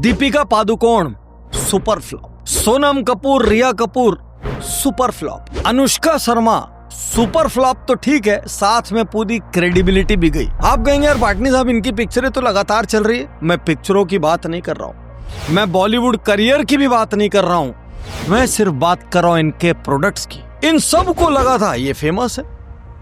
Deepika Padukone super flop, Sonam Kapoor, Riya Kapoor super flop, Anushka Sharma super flop तो ठीक है, साथ में पूरी क्रेडिबिलिटी भी गई। आप कहेंगे यार पाटनी साहब इनकी पिक्चरें तो लगातार चल रही है। मैं पिक्चरों की बात नहीं कर रहा हूँ, मैं बॉलीवुड करियर की भी बात नहीं कर रहा हूँ, मैं सिर्फ बात कर रहा हूँ इनके प्रोडक्ट्स की। इन सब को लगा था ये फेमस है,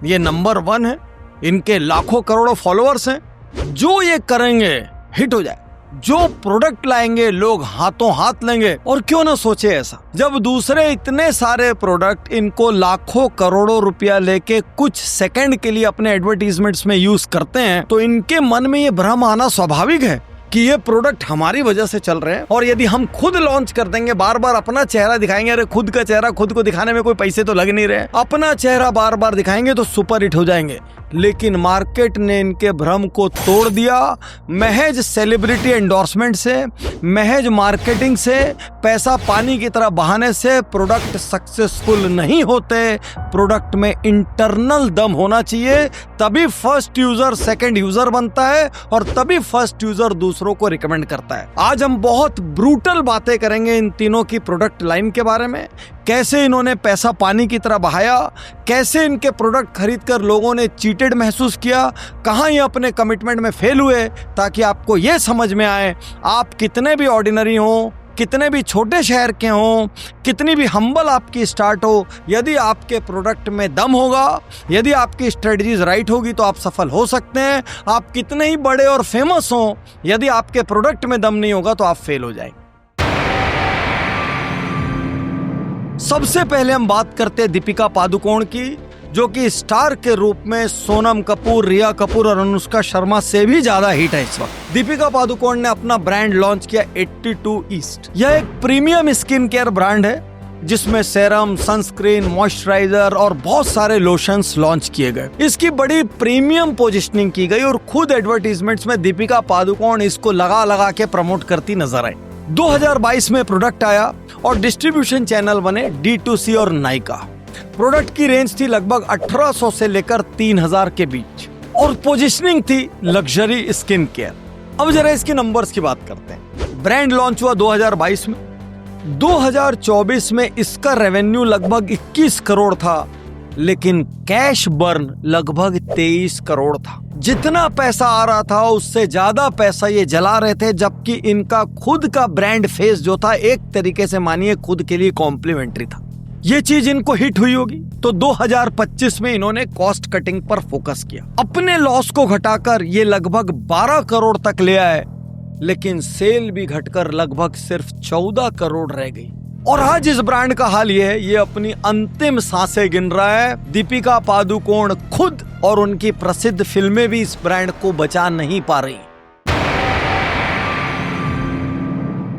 ये नंबर 1 है, इनके लाखों करोड़ों फॉलोअर्स हैं, जो ये करेंगे हिट हो जाए, जो प्रोडक्ट लाएंगे लोग हाथों हाथ लेंगे। और क्यों ना सोचे ऐसा, जब दूसरे इतने सारे प्रोडक्ट इनको लाखों करोड़ों रुपया लेके कुछ सेकंड के लिए अपने एडवर्टीजमेंट्स में यूज करते हैं, तो इनके मन में ये भ्रम आना स्वाभाविक है कि ये प्रोडक्ट हमारी वजह से चल रहे हैं। और यदि हम खुद लॉन्च कर देंगे, बार बार अपना चेहरा दिखाएंगे, अरे खुद का चेहरा खुद को दिखाने में कोई पैसे तो लग नहीं रहे, अपना चेहरा बार बार दिखाएंगे तो सुपर हिट हो जाएंगे। लेकिन मार्केट ने इनके भ्रम को तोड़ दिया। महज सेलिब्रिटी एंडोर्समेंट से, महज मार्केटिंग से, पैसा पानी की तरह बहाने से प्रोडक्ट सक्सेसफुल नहीं होते। प्रोडक्ट में इंटरनल दम होना चाहिए, तभी फर्स्ट यूजर सेकंड यूजर बनता है और तभी फर्स्ट यूजर दूसरों को रिकमेंड करता है। आज हम बहुत ब्रूटल बातें करेंगे इन तीनों की प्रोडक्ट लाइन के बारे में, कैसे इन्होंने पैसा पानी की तरह बहाया, कैसे इनके प्रोडक्ट खरीदकर लोगों ने चीटेड महसूस किया, कहां ये अपने कमिटमेंट में फेल हुए, ताकि आपको ये समझ में आए आप कितने भी ऑर्डिनरी हो, कितने भी छोटे शहर के हों, कितनी भी हम्बल आपकी स्टार्ट हो, यदि आपके प्रोडक्ट में दम होगा, यदि आपकी स्ट्रेटजीज राइट होगी तो आप सफल हो सकते हैं। आप कितने ही बड़े और फेमस हों, यदि आपके प्रोडक्ट में दम नहीं होगा तो आप फेल हो जाएंगे। सबसे पहले हम बात करते हैं दीपिका पादुकोण की, जो कि स्टार के रूप में सोनम कपूर, रिया कपूर और अनुष्का शर्मा से भी ज्यादा हिट है इस वक्त। दीपिका पादुकोण ने अपना ब्रांड लॉन्च किया 82 ईस्ट। यह एक प्रीमियम स्किन केयर ब्रांड है जिसमें सेरम, सनस्क्रीन, मॉइस्चराइजर और बहुत सारे लोशंस लॉन्च किए गए। इसकी बड़ी प्रीमियम पोजिशनिंग की गई और खुद एडवर्टीजमेंट्स में दीपिका पादुकोण इसको लगा लगा के प्रमोट करती नजर आई। 2022 में प्रोडक्ट आया और डिस्ट्रीब्यूशन चैनल बने D2C और नाइका। प्रोडक्ट की रेंज थी लगभग 1800 से लेकर 3000 के बीच और पोजीशनिंग थी लग्जरी स्किन केयर। अब जरा इसके नंबर्स की बात करते हैं। ब्रांड लॉन्च हुआ 2022 में। 2024 में इसका रेवेन्यू लगभग 21 करोड़ था, लेकिन कैश बर्न लगभग 23 करोड़ था। जितना पैसा आ रहा था उससे ज्यादा पैसा ये जला रहे थे, जबकि इनका खुद का ब्रांड फेस जो था एक तरीके से मानिए खुद के लिए कॉम्प्लीमेंट्री था। ये चीज इनको हिट हुई होगी तो 2025 में इन्होंने कॉस्ट कटिंग पर फोकस किया। अपने लॉस को घटाकर ये लगभग 12 करोड़ तक ले आए, लेकिन सेल भी घटकर लगभग सिर्फ 14 करोड़ रह गई। और आज इस ब्रांड का हाल ये है, ये अपनी अंतिम सांसें गिन रहा है। दीपिका पादुकोण खुद और उनकी प्रसिद्ध फिल्में भी इस ब्रांड को बचा नहीं पा रही।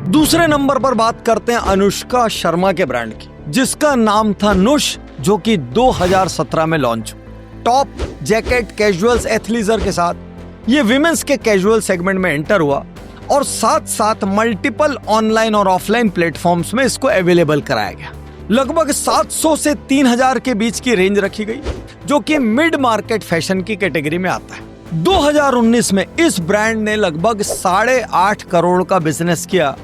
दूसरे नंबर पर बात करते हैं अनुष्का शर्मा के ब्रांड की, जिसका नाम था नुश, जो कि 2017 में लॉन्च हुआ। टॉप, जैकेट, कैजुअल्स, एथलीजर के साथ ये विमेंस के कैजुअल सेगमेंट में एंटर हुआ और साथ साथ मल्टीपल ऑनलाइन और ऑफलाइन प्लेटफॉर्म्स में इसको अवेलेबल कराया गया। लगभग 700 से 3000 के बीच की रेंज रखी गई, जो कि मिड मार्केट फैशन की कैटेगरी में आता है। 2019 में इस ब्रांड ने लगभग 8.5 करोड़ का बिजनेस किया।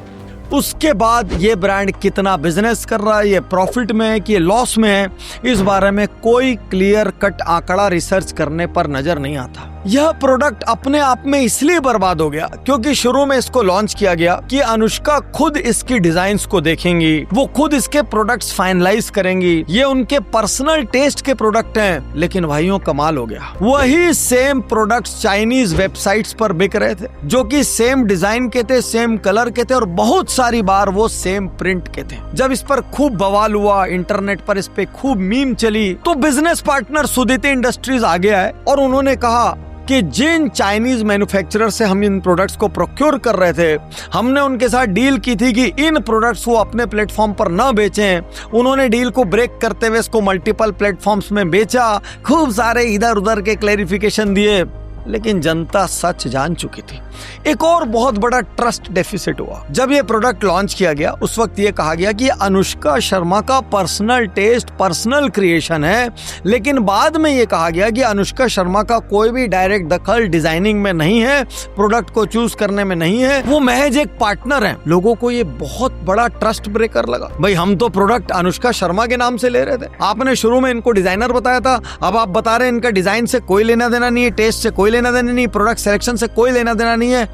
उसके बाद ये ब्रांड कितना बिजनेस कर रहा है, ये प्रॉफिट में है कि ये लॉस में है, इस बारे में कोई क्लियर कट आंकड़ा रिसर्च करने पर नजर नहीं आता। यह प्रोडक्ट अपने आप में इसलिए बर्बाद हो गया क्योंकि शुरू में इसको लॉन्च किया गया कि अनुष्का खुद इसकी डिजाइन्स को देखेंगी, वो खुद इसके प्रोडक्ट्स फाइनलाइज करेंगी, ये उनके पर्सनल टेस्ट के प्रोडक्ट हैं। लेकिन भाइयों कमाल हो गया, वही सेम प्रोडक्ट्स चाइनीज वेबसाइट्स पर बिक रहे थे, जो कि सेम डिजाइन के थे, सेम कलर के थे और बहुत सारी बार वो सेम प्रिंट के थे। जब इस पर खूब बवाल हुआ, इंटरनेट पर इस पे खूब मीम चली, तो बिजनेस पार्टनर सुदिति इंडस्ट्रीज आगे आए और उन्होंने कहा कि जिन चाइनीज मैन्युफैक्चरर से हम इन प्रोडक्ट्स को प्रोक्योर कर रहे थे, हमने उनके साथ डील की थी कि इन प्रोडक्ट्स को अपने प्लेटफॉर्म पर न बेचें। उन्होंने डील को ब्रेक करते हुए इसको मल्टीपल प्लेटफॉर्म्स में बेचा, खूब सारे इधर उधर के क्लैरिफिकेशन दिए। लेकिन जनता सच जान चुकी थी। एक और बहुत बड़ा ट्रस्ट डेफिसिट हुआ जब ये प्रोडक्ट लॉन्च किया गया। उस वक्त ये कहा गया कि अनुष्का शर्मा का पर्सनल टेस्ट, पर्सनल क्रिएशन है, लेकिन बाद में ये कहा गया कि अनुष्का शर्मा का कोई भी डायरेक्ट दखल डिजाइनिंग में नहीं है, प्रोडक्ट को चूज करने में नहीं है, वो महज एक पार्टनर है। लोगों को ये बहुत बड़ा ट्रस्ट ब्रेकर लगा। भाई हम तो प्रोडक्ट अनुष्का शर्मा के नाम से ले रहे थे, आपने शुरू में इनको डिजाइनर बताया था, अब आप बता रहे हैं इनका डिजाइन से कोई लेना देना नहीं है, टेस्ट से कोई लेना देना नहीं, प्रोडक्ट सिलेक्शन से कोई लेना देना नहीं है।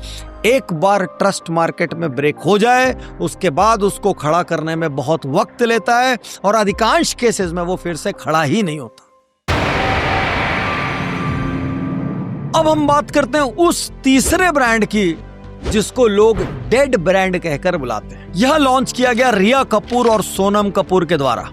एक बार ट्रस्ट मार्केट में ब्रेक हो जाए उसके बाद उसको खड़ा करने में बहुत वक्त लेता है और अधिकांश केसेस में वो फिर से खड़ा ही नहीं होता। अब हम बात करते हैं उस तीसरे ब्रांड की जिसको लोग डेड ब्रांड कहकर बुलाते हैं। यह लॉन्च किया गया रिया कपूर और सोनम कपूर के द्वारा।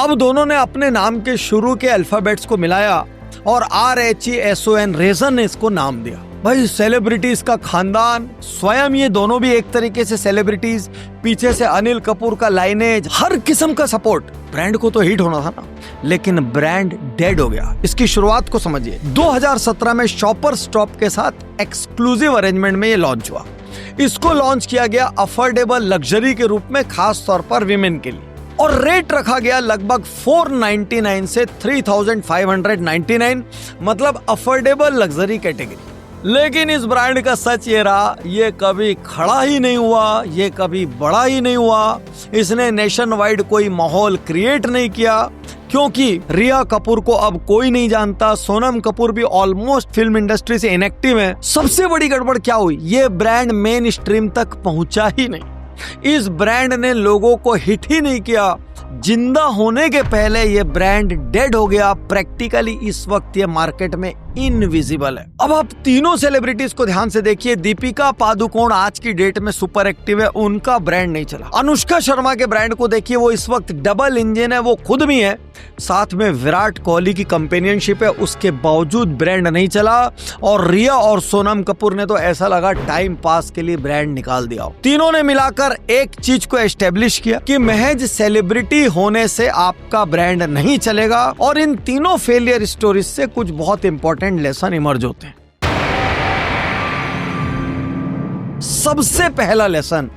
अब दोनों ने अपने नाम के शुरू के अल्फाबेट्स को मिलाया और RHESON रेजन ने इसको नाम दिया। भाई सेलिब्रिटीज का खानदान, स्वयं ये दोनों भी एक तरीके से सेलिब्रिटीज, पीछे से अनिल कपूर का लाइनेज, हर किस्म का सपोर्ट। ब्रांड को तो हिट होना था ना, लेकिन ब्रांड डेड हो गया। इसकी शुरुआत को समझिए। 2017 में शॉपर स्टॉप के साथ एक्सक्लूसिव अरेंजमेंट में ये लॉन्च हुआ। इसको लॉन्च किया गया अफोर्डेबल लग्जरी के रूप में, खास तौर पर विमेन के लिए, और रेट रखा गया लगभग 499 से 3599, मतलब अफोर्डेबल लग्जरी कैटेगरी। लेकिन इस ब्रांड का सच ये रहा, ये कभी खड़ा ही नहीं हुआ, ये कभी बड़ा ही नहीं हुआ। इसने नेशन वाइड कोई माहौल क्रिएट नहीं किया, क्योंकि रिया कपूर को अब कोई नहीं जानता, सोनम कपूर भी ऑलमोस्ट फिल्म इंडस्ट्री से इनएक्टिव है। सबसे बड़ी गड़बड़ क्या हुई, ये ब्रांड मेन स्ट्रीम तक पहुंचा ही नहीं। इस ब्रांड ने लोगों को हिट ही नहीं किया। जिंदा होने के पहले ये ब्रांड डेड हो गया। प्रैक्टिकली इस वक्त ये मार्केट में इनविजिबल है। अब आप तीनों सेलिब्रिटीज को ध्यान से देखिए। दीपिका पादुकोण आज की डेट में सुपर एक्टिव है, उनका ब्रांड नहीं चला। अनुष्का शर्मा के ब्रांड को देखिए, वो इस वक्त डबल इंजन है, वो खुद भी है, साथ में विराट कोहली की कंपेनियनशिप है, उसके बावजूद ब्रांड नहीं चला। और रिया और सोनम कपूर ने तो ऐसा लगा टाइम पास के लिए ब्रांड निकाल दिया। तीनों ने मिलाकर एक चीज को एस्टेब्लिश किया कि महज सेलिब्रिटी होने से आपका ब्रांड नहीं चलेगा। और इन तीनों फेलियर स्टोरीज से कुछ बहुत इंपॉर्टेंट लेसन इमर्ज होते हैं। सबसे पहला lesson,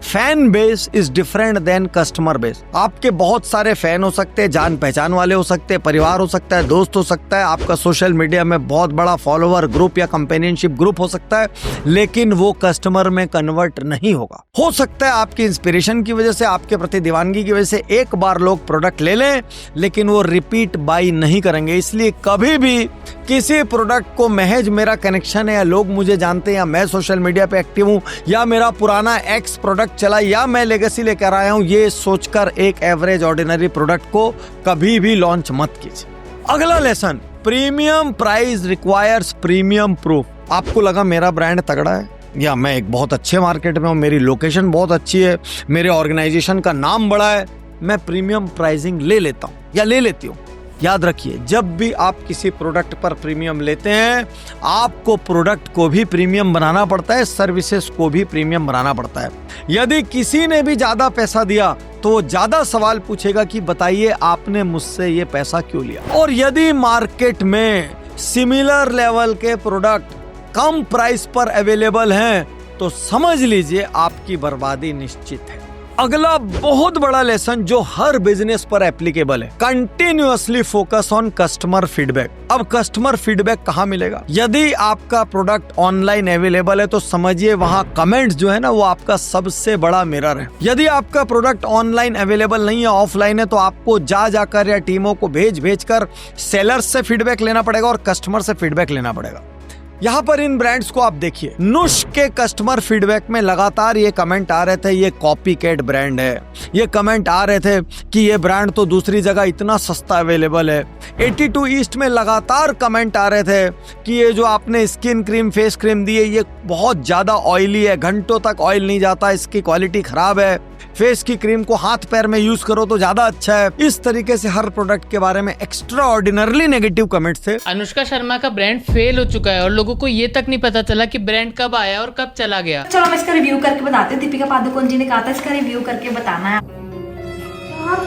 fan base is different than customer base. आपके बहुत सारे फैन हो सकते हैं, जान पहचान वाले हो सकते हैं, परिवार हो सकता है, दोस्त हो सकता है, आपका सोशल मीडिया में बहुत बड़ा फॉलोवर ग्रुप या कंपेनियनशिप ग्रुप हो सकता है, लेकिन वो कस्टमर में कन्वर्ट नहीं होगा। हो सकता है आपकी इंस्पिरेशन की वजह से, आपके प्रति दीवानगी की वजह से एक बार लोग प्रोडक्ट ले लें, लेकिन वो रिपीट बाई नहीं करेंगे। इसलिए कभी भी किसी प्रोडक्ट को महज मेरा कनेक्शन है या लोग मुझे जानते हैं या मैं सोशल मीडिया पे एक्टिव हूं या मेरा पुराना एक्स प्रोडक्ट चला या मैं लेगेसी लेकर आया हूं, ये सोचकर एक एवरेज ऑर्डिनरी प्रोडक्ट को कभी भी लॉन्च मत कीजिए। अगला lesson, premium price requires premium proof. आपको लगा मेरा ब्रांड तगड़ा है या मैं एक बहुत अच्छे मार्केट में हूं, मेरी लोकेशन बहुत अच्छी है, मेरे ऑर्गेनाइजेशन का नाम बड़ा है, मैं प्रीमियम प्राइसिंग ले लेता हूं या ले लेती हूं। याद रखिए, जब भी आप किसी प्रोडक्ट पर प्रीमियम लेते हैं, आपको प्रोडक्ट को भी प्रीमियम बनाना पड़ता है, सर्विसेज को भी प्रीमियम बनाना पड़ता है। यदि किसी ने भी ज्यादा पैसा दिया तो वो ज्यादा सवाल पूछेगा कि बताइए आपने मुझसे ये पैसा क्यों लिया। और यदि मार्केट में सिमिलर लेवल के प्रोडक्ट कम प्राइस पर अवेलेबल हैं तो समझ लीजिए आपकी बर्बादी निश्चित है। अगला बहुत बड़ा लेसन जो हर बिजनेस पर एप्लीकेबल है, continuously focus on customer feedback. अब कस्टमर फीडबैक कहाँ मिलेगा? यदि आपका प्रोडक्ट ऑनलाइन अवेलेबल है तो समझिए वहाँ कमेंट्स जो है ना, वो आपका सबसे बड़ा मिरर है। यदि आपका प्रोडक्ट ऑनलाइन अवेलेबल नहीं है, ऑफलाइन है, तो आपको जा जाकर या टीमों को भेज कर सेलर्स से फीडबैक लेना पड़ेगा और कस्टमर से फीडबैक लेना पड़ेगा। यहाँ पर इन ब्रांड्स को आप देखिए, नुश के कस्टमर फीडबैक में लगातार ये कमेंट आ रहे थे ये कॉपी कैट ब्रांड है, ये कमेंट आ रहे थे कि ये ब्रांड तो दूसरी जगह इतना सस्ता अवेलेबल है। 82 ईस्ट में लगातार कमेंट आ रहे थे कि ये जो आपने स्किन क्रीम फेस क्रीम दी है ये बहुत ज्यादा ऑयली है, घंटों तक ऑयल नहीं जाता, इसकी क्वालिटी खराब है, फेस की क्रीम को हाथ पैर में यूज करो तो ज्यादा अच्छा है। इस तरीके से हर प्रोडक्ट के बारे में एक्स्ट्रा ऑर्डिनरली नेगेटिव कमेंट्स थे। अनुष्का शर्मा का ब्रांड फेल हो चुका है और लोगों को ये तक नहीं पता चला कि ब्रांड कब आया और कब चला गया। चलो हम इसका रिव्यू करके बताते हैं। दीपिका पादुकोण जी ने कहा था इसका रिव्यू करके बताना है। यार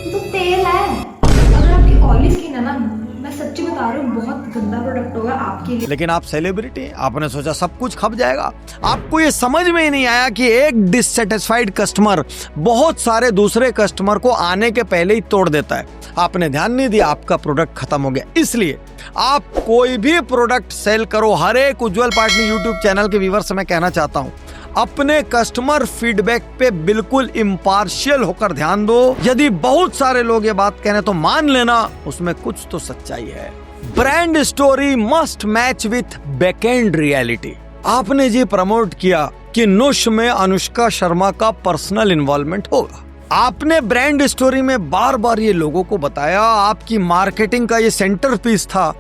तो तेल है, अगर आपकी ऑयली स्किन है ना, मैं सच्ची बता रही हूँ, बहुत गंदा प्रोडक्ट होगा आपके लिए। लेकिन आप सेलिब्रिटी, आपने सोचा सब कुछ खप जाएगा। आपको ये समझ में ही नहीं आया कि एक डिससेटिस्फाइड कस्टमर बहुत सारे दूसरे कस्टमर को आने के पहले ही तोड़ देता है। आपने ध्यान नहीं दिया, आपका प्रोडक्ट खत्म हो गया। इसलिए आप कोई भी प्रोडक्ट सेल करो, हर एक उज्जवल पाटनी यूट्यूब चैनल के व्यूअर्स से मैं कहना चाहता हूं, अपने कस्टमर फीडबैक पे बिल्कुल इम्पार्शियल होकर ध्यान दो। यदि बहुत सारे लोग ये बात कह रहे तो मान लेना उसमें कुछ तो सच्चाई है। Brand story must match with backend reality. आपने जी प्रमोट किया कि नुश में अनुष्का शर्मा का पर्सनल इन्वॉल्वमेंट होगा। आपने ब्रांड स्टोरी में बार बार ये लोगों को बताया, आपकी मार्केटिंग का ये सेंटर पीस था,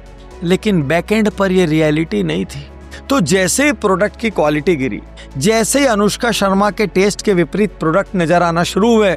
लेकिन बैकएंड पर ये रियलिटी नहीं थी। तो जैसे ही प्रोडक्ट की क्वालिटी गिरी, जैसे ही अनुष्का शर्मा के टेस्ट के विपरीत प्रोडक्ट नजर आना शुरू हुए,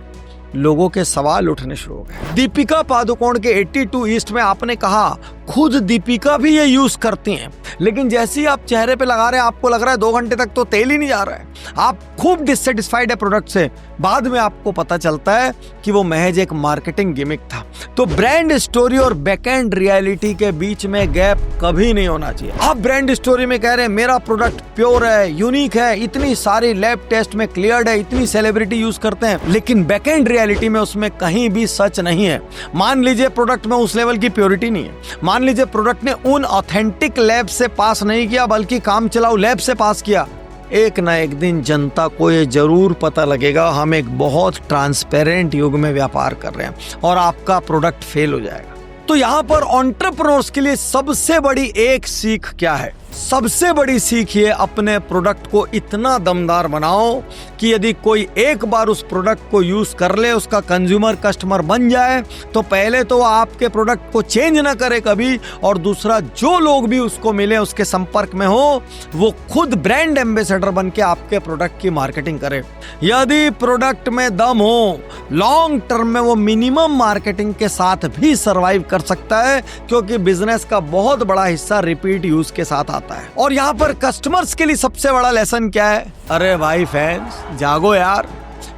लोगों के सवाल उठने शुरू हो गए। दीपिका पादुकोण के 82 ईस्ट में आपने कहा खुद दीपिका भी ये यूज करती हैं, लेकिन जैसे ही आप चेहरे पे लगा रहे हैं आपको लग रहा है 2 घंटे तक तो तेल ही नहीं जा रहा है। आप खूब डिससेटिस्फाइड है प्रोडक्ट से। बाद में आपको पता चलता है कि वो महज एक मार्केटिंग गिमिक था। तो ब्रांड स्टोरी और बैकएंड रियलिटी के बीच में गैप कभी नहीं होना चाहिए। आप ब्रांड स्टोरी में कह रहे हैं मेरा प्रोडक्ट प्योर है, यूनिक है, इतनी सारी लैब टेस्ट में क्लियर्ड है, इतनी सेलिब्रिटी यूज करते हैं, लेकिन बैकएंड रियलिटी में उसमें कहीं भी सच नहीं है। मान लीजिए प्रोडक्ट में उस लेवल की प्योरिटी नहीं है, मान लीजिए प्रोडक्ट ने उन ऑथेंटिक लैब से पास नहीं किया बल्कि काम चलाऊ लैब से पास किया, एक ना एक दिन जनता को ये जरूर पता लगेगा हम एक बहुत ट्रांसपेरेंट युग में व्यापार कर रहे हैं और आपका प्रोडक्ट फेल हो जाएगा। तो यहाँ पर एंटरप्रेन्योर्स के लिए सबसे बड़ी एक सीख क्या है? सबसे बड़ी सीख ये, अपने प्रोडक्ट को इतना दमदार बनाओ कि यदि कोई एक बार उस प्रोडक्ट को यूज कर ले, उसका कंज्यूमर कस्टमर बन जाए, तो पहले तो आपके प्रोडक्ट को चेंज ना करे कभी, और दूसरा जो लोग भी उसको मिले, उसके संपर्क में हो, वो खुद ब्रांड एम्बेसडर बन के आपके प्रोडक्ट की मार्केटिंग करे। यदि प्रोडक्ट में दम हो, लॉन्ग टर्म में वो मिनिमम मार्केटिंग के साथ भी सर्वाइव कर सकता है, क्योंकि बिजनेस का बहुत बड़ा हिस्सा रिपीट यूज के साथ आता है। और यहाँ पर कस्टमर्स के लिए सबसे बड़ा लेसन क्या है? अरे भाई फैंस, जागो यार।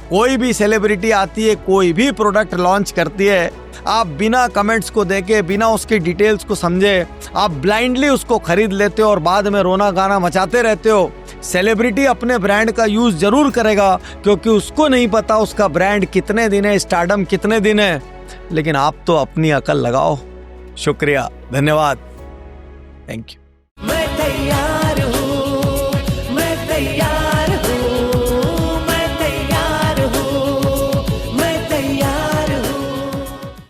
कोई भी सेलिब्रिटी आती है, कोई भी प्रोडक्ट लॉन्च करती है, आप बिना कमेंट्स को देखे, बिना उसकी डिटेल्स को समझे, आप ब्लाइंडली उसको खरीद लेते हो और बाद में रोना गाना मचाते रहते हो। सेलिब्रिटी अपने ब्रांड का यूज जरूर करेगा, क्योंकि उसको नहीं पता उसका ब्रांड कितने दिन है, स्टारडम कितने दिन है, लेकिन आप तो अपनी अकल लगाओ। शुक्रिया, धन्यवाद, थैंक यू। मैं तैयार हूँ, मैं तैयार